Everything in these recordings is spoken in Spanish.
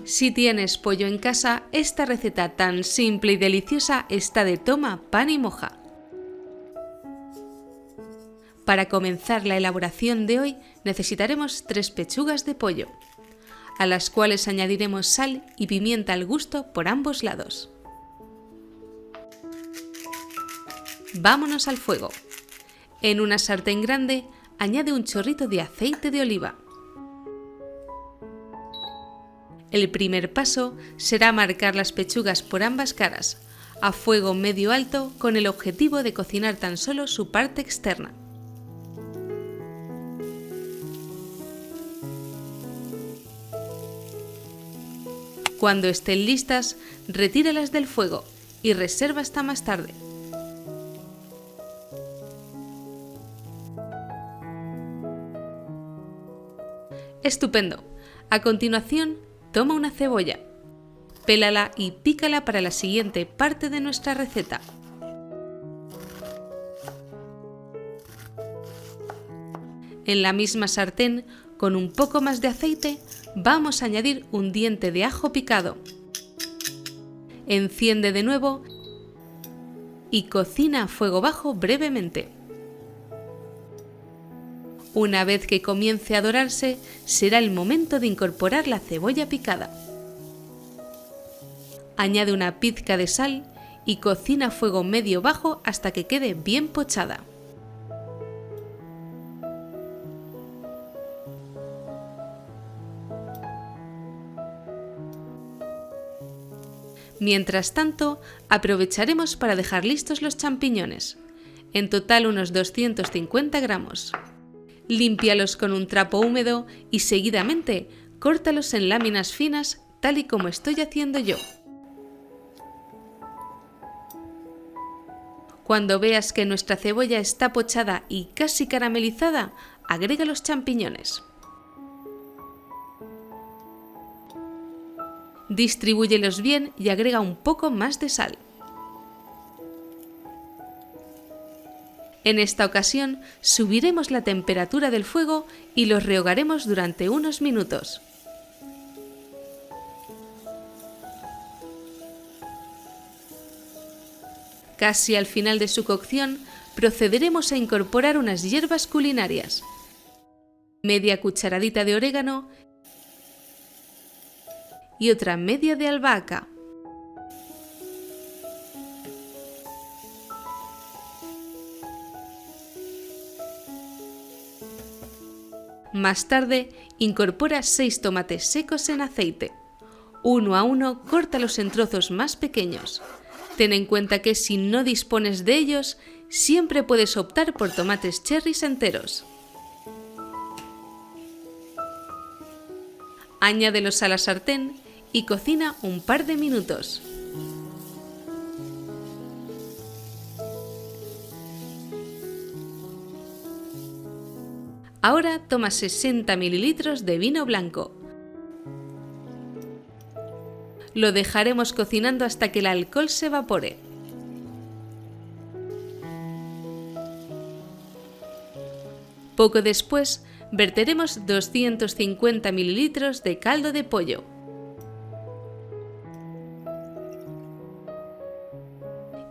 Si tienes pollo en casa, esta receta tan simple y deliciosa está de toma, pan y moja. Para comenzar la elaboración de hoy necesitaremos 3 pechugas de pollo, a las cuales añadiremos sal y pimienta al gusto por ambos lados. Vámonos al fuego. En una sartén grande añade un chorrito de aceite de oliva. El primer paso será marcar las pechugas por ambas caras, a fuego medio alto con el objetivo de cocinar tan solo su parte externa. Cuando estén listas, retíralas del fuego y reserva hasta más tarde. Estupendo. A continuación, toma una cebolla, pélala y pícala para la siguiente parte de nuestra receta. En la misma sartén, con un poco más de aceite, vamos a añadir un diente de ajo picado. Enciende de nuevo y cocina a fuego bajo brevemente. Una vez que comience a dorarse, será el momento de incorporar la cebolla picada. Añade una pizca de sal y cocina a fuego medio bajo hasta que quede bien pochada. Mientras tanto, aprovecharemos para dejar listos los champiñones, en total unos 250 gramos. Límpialos con un trapo húmedo y seguidamente córtalos en láminas finas, tal y como estoy haciendo yo. Cuando veas que nuestra cebolla está pochada y casi caramelizada, agrega los champiñones. Distribúyelos bien y agrega un poco más de sal. En esta ocasión subiremos la temperatura del fuego y los rehogaremos durante unos minutos. Casi al final de su cocción procederemos a incorporar unas hierbas culinarias, media cucharadita de orégano y otra media de albahaca. Más tarde, incorpora 6 tomates secos en aceite. Uno a uno, córtalos en trozos más pequeños. Ten en cuenta que si no dispones de ellos, siempre puedes optar por tomates cherries enteros. Añádelos a la sartén y cocina un par de minutos. Ahora toma 60 ml de vino blanco. Lo dejaremos cocinando hasta que el alcohol se evapore. Poco después, verteremos 250 ml de caldo de pollo.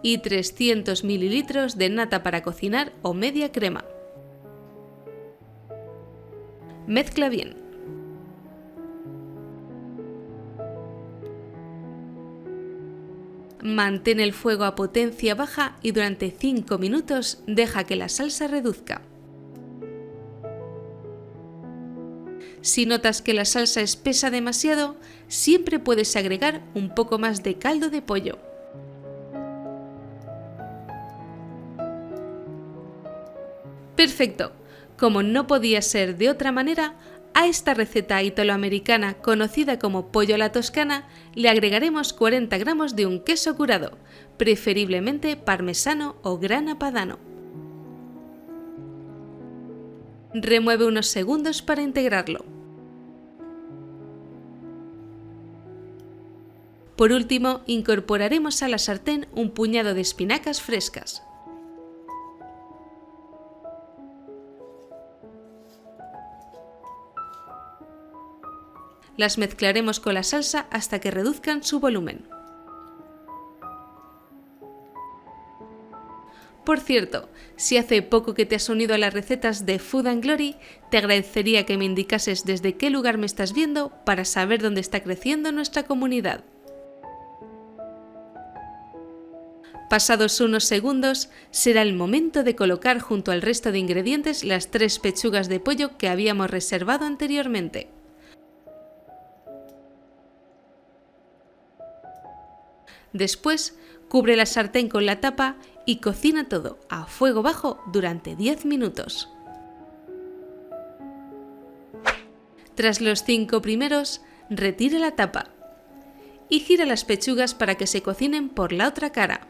Y 300 ml de nata para cocinar o media crema. Mezcla bien. Mantén el fuego a potencia baja y durante 5 minutos deja que la salsa reduzca. Si notas que la salsa espesa demasiado, siempre puedes agregar un poco más de caldo de pollo. Perfecto. Como no podía ser de otra manera, a esta receta italoamericana conocida como pollo a la toscana le agregaremos 40 gramos de un queso curado, preferiblemente parmesano o grana padano. Remueve unos segundos para integrarlo. Por último, incorporaremos a la sartén un puñado de espinacas frescas. Las mezclaremos con la salsa hasta que reduzcan su volumen. Por cierto, si hace poco que te has unido a las recetas de Food and Glory, te agradecería que me indicases desde qué lugar me estás viendo para saber dónde está creciendo nuestra comunidad. Pasados unos segundos, será el momento de colocar junto al resto de ingredientes las 3 pechugas de pollo que habíamos reservado anteriormente. Después, cubre la sartén con la tapa y cocina todo a fuego bajo durante 10 minutos. Tras los 5 primeros, retira la tapa y gira las pechugas para que se cocinen por la otra cara.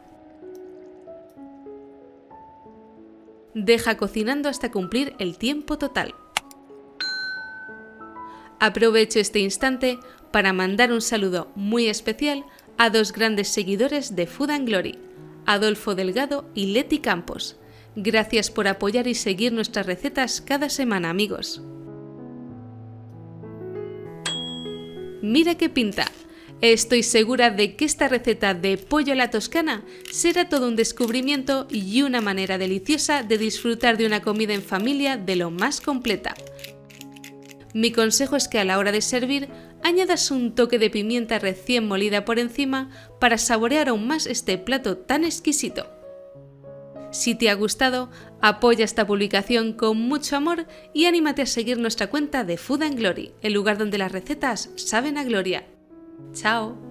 Deja cocinando hasta cumplir el tiempo total. Aprovecho este instante para mandar un saludo muy especial a 2 grandes seguidores de Food and Glory, Adolfo Delgado y Leti Campos. Gracias por apoyar y seguir nuestras recetas cada semana, amigos. Mira qué pinta. Estoy segura de que esta receta de pollo a la toscana será todo un descubrimiento y una manera deliciosa de disfrutar de una comida en familia de lo más completa. Mi consejo es que a la hora de servir añadas un toque de pimienta recién molida por encima para saborear aún más este plato tan exquisito. Si te ha gustado, apoya esta publicación con mucho amor y anímate a seguir nuestra cuenta de Food and Glory, el lugar donde las recetas saben a gloria. ¡Chao!